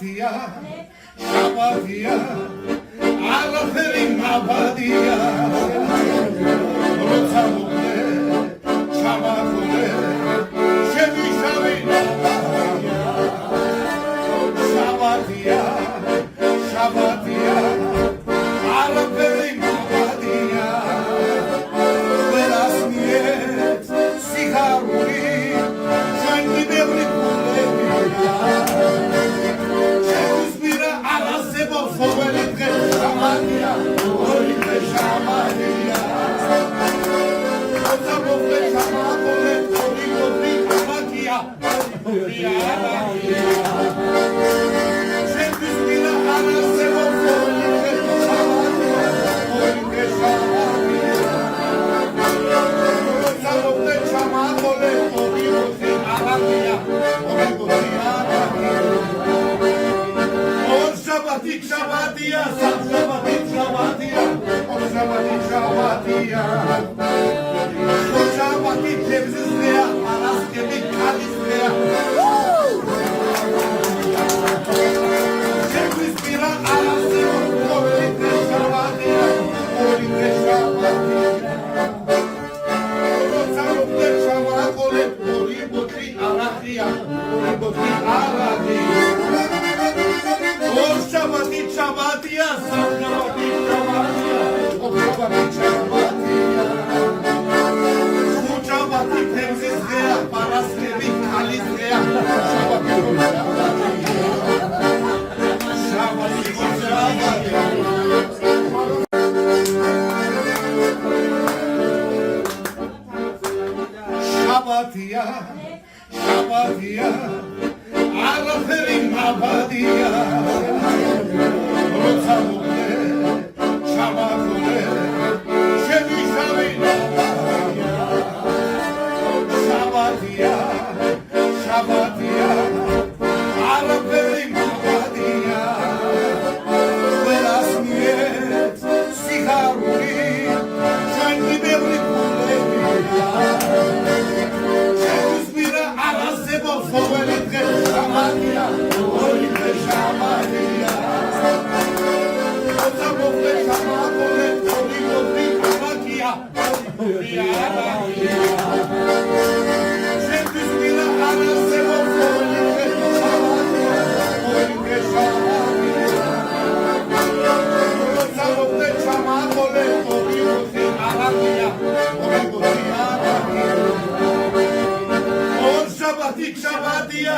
Shabatia, Shabatia, Araferi Mabadia, Rosamule, Shabakule, Shevi Shabatia, Shabatia, Araferi Mabadia, Velasmiet, Siharuri, Jangi Devri Puleria. Shamadia, Orike Shamadia, Otabove Shamabole, Orike Shamadia, Shembispina Ana Sebo, Orike Shamadia, Orike Shamadia, Otabove Shamabole, Orike Shamadia, Orike Shabatia, Shabatia, Shabatia, Shabatia, Shabatia, Tebzizleya, Alaskeli, Kalizleya. Tebzizleya, Alaskeli, Orike Shabatia, Orike Shabatia. Rosamule Shamakole, Oribotri Arakia, Oribotri Arakia. Shabati, Shabatia, Shabati, Shabatia, Shabati, Shabatia. Shabati, Tebzizleya, Paraskeli, Kalizleya. Shabati, Shabati, Shabatia, Shabatia, Araferi Mabadia, Rosamule, Shabakule, Shevi Shabatia, Shabatia, Araferi Mabadia, Velasmiet, Siharuri, Jangi Devri Puleria. Shembispina Ana Sebo, Orike Shamadia, Orike Shamadia, Otabove Shamabole, Orike Shamadia, Shembispina Ana Sebo, Orike Shamadia, Orike Shamadia, Otabove Shamabole, Orike Shamadia, Orike Shamadia. Shabatia,